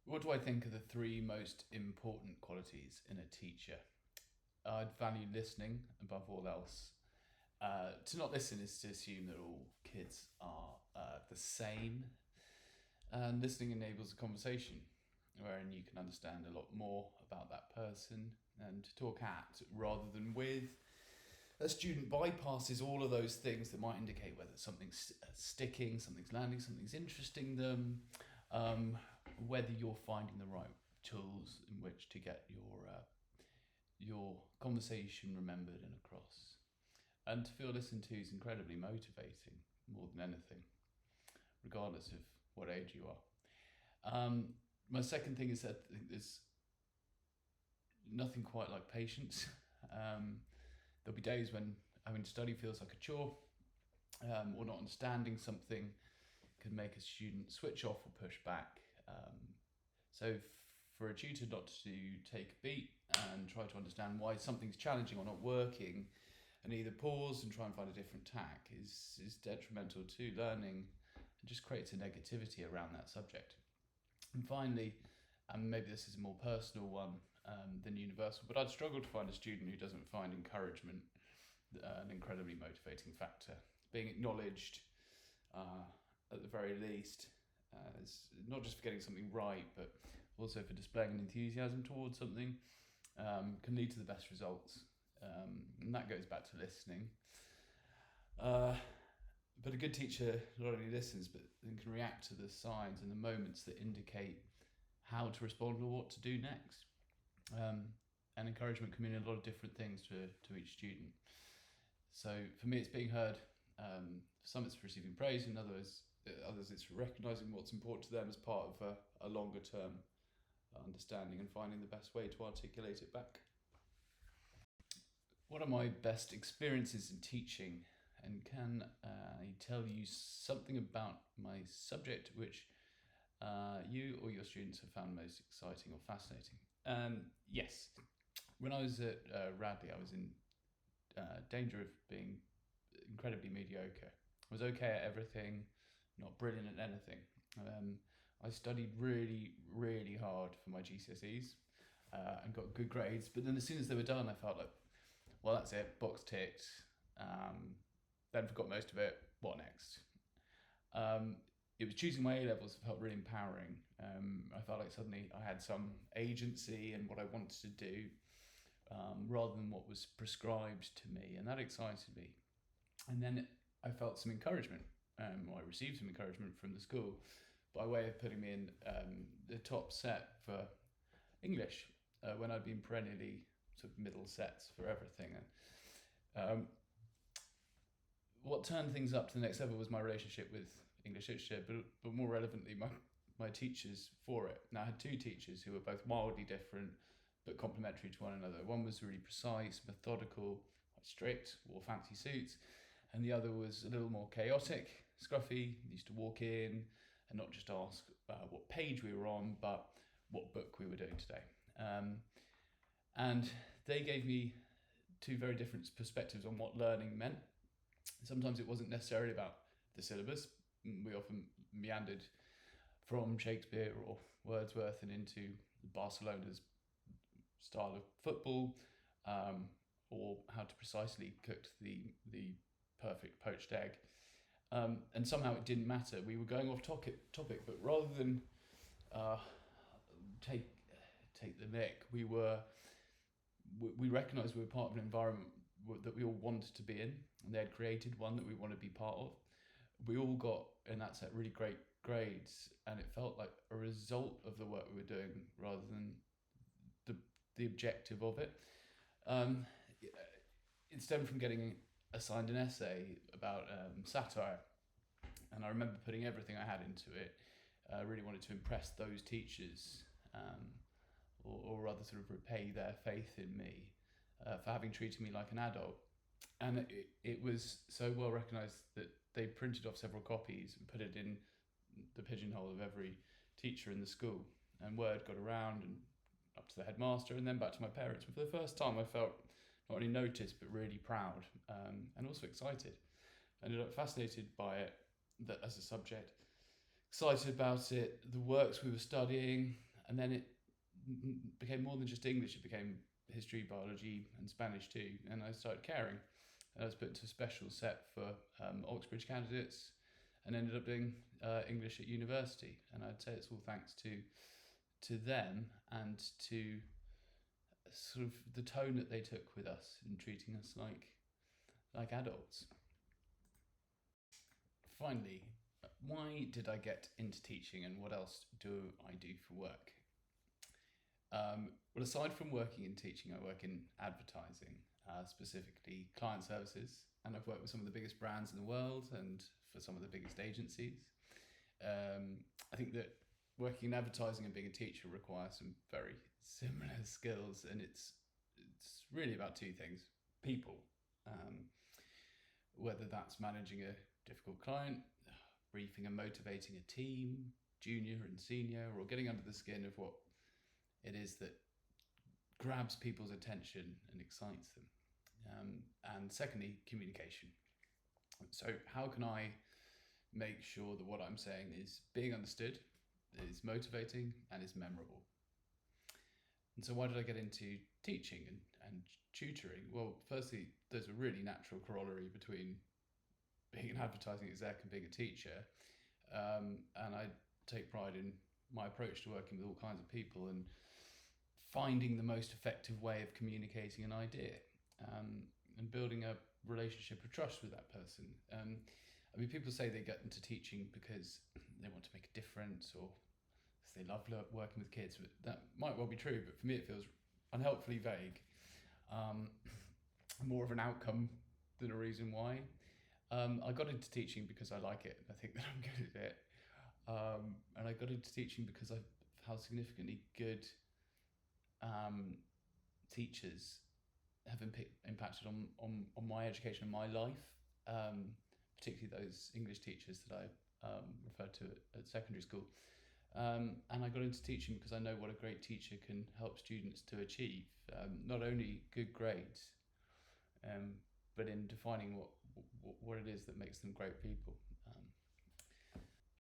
What do I think are the three most important qualities in a teacher? I'd value listening above all else. To not listen is to assume that all kids are the same, and listening enables a conversation wherein you can understand a lot more about that person and talk at rather than with. A student bypasses all of those things that might indicate whether something's sticking, something's landing, something's interesting them, whether you're finding the right tools in which to get your conversation remembered and across. And to feel listened to is incredibly motivating more than anything, regardless of what age you are. My second thing is that there's nothing quite like patience. There'll be days when having to study feels like a chore, or not understanding something can make a student switch off or push back. So for a tutor not to take a beat and try to understand why something's challenging or not working, and either pause and try and find a different tack is detrimental to learning and just creates a negativity around that subject. And finally, and maybe this is a more personal one than universal, but I'd struggle to find a student who doesn't find encouragement an incredibly motivating factor. Being acknowledged, at the very least, not just for getting something right, but also for displaying an enthusiasm towards something, can lead to the best results. And that goes back to listening. But a good teacher not only listens, but then can react to the signs and the moments that indicate how to respond or what to do next. And encouragement can mean a lot of different things to each student. So for me, it's being heard. For some, it's receiving praise, and others it's recognising what's important to them as part of a longer term understanding and finding the best way to articulate it back. What are my best experiences in teaching, and can I tell you something about my subject which you or your students have found most exciting or fascinating? Yes. When I was at Radley, I was in danger of being incredibly mediocre. I was okay at everything, not brilliant at anything. I studied really, really hard for my GCSEs and got good grades, but then as soon as they were done, I felt like, well, that's it, box ticked. Then forgot most of it. What next? It was choosing my A levels that felt really empowering. I felt like suddenly I had some agency in what I wanted to do, rather than what was prescribed to me, and that excited me. And then I felt some encouragement. I received some encouragement from the school by way of putting me in the top set for English when I'd been perennially sort of middle sets for everything. What turned things up to the next level was my relationship with English literature, but more relevantly, my teachers for it. Now, I had two teachers who were both wildly different but complementary to one another. One was really precise, methodical, quite strict, wore fancy suits, and the other was a little more chaotic, scruffy, used to walk in and not just ask what page we were on, but what book we were doing today. And they gave me two very different perspectives on what learning meant. Sometimes it wasn't necessarily about the syllabus. We often meandered from Shakespeare or Wordsworth and into Barcelona's style of football, or how to precisely cook the perfect poached egg. And somehow it didn't matter. We were going off topic, but rather than take the mick, we recognised we were part of an environment that we all wanted to be in, and they had created one that we want to be part of. We all got, in that set, really great grades, and it felt like a result of the work we were doing rather than the objective of it. It stemmed from getting assigned an essay about satire, and I remember putting everything I had into it. I really wanted to impress those teachers, or rather sort of repay their faith in me for having treated me like an adult. And it was so well recognised that they printed off several copies and put it in the pigeonhole of every teacher in the school. And word got around and up to the headmaster and then back to my parents. And for the first time, I felt not only noticed, but really proud, and also excited. I ended up fascinated by it as a subject, excited about it, the works we were studying, And then it became more than just English. It became history, biology, and Spanish too. And I started caring. And I was put into a special set for Oxbridge candidates, and ended up doing English at university. And I'd say it's all thanks to them and to sort of the tone that they took with us in treating us like adults. Finally, why did I get into teaching, and what else do I do for work? Well, aside from working in teaching, I work in advertising, specifically client services, and I've worked with some of the biggest brands in the world and for some of the biggest agencies. I think that working in advertising and being a teacher requires some very similar skills, and it's really about two things: people, whether that's managing a difficult client, briefing and motivating a team, junior and senior, or getting under the skin of what it is that grabs people's attention and excites them. And secondly, communication. So how can I make sure that what I'm saying is being understood, is motivating, and is memorable? And so why did I get into teaching and tutoring? Well, firstly, there's a really natural corollary between being an advertising exec and being a teacher. And I take pride in my approach to working with all kinds of people and finding the most effective way of communicating an idea, and building a relationship of trust with that person. I mean, people say they get into teaching because they want to make a difference, or they love working with kids. But that might well be true, but for me it feels unhelpfully vague. More of an outcome than a reason why. I got into teaching because I like it. I think that I'm good at it. And I got into teaching because of how significantly good teachers have impacted on my education and my life, particularly those English teachers that I referred to at secondary school. And I got into teaching because I know what a great teacher can help students to achieve, not only good grades, but in defining what it is that makes them great people.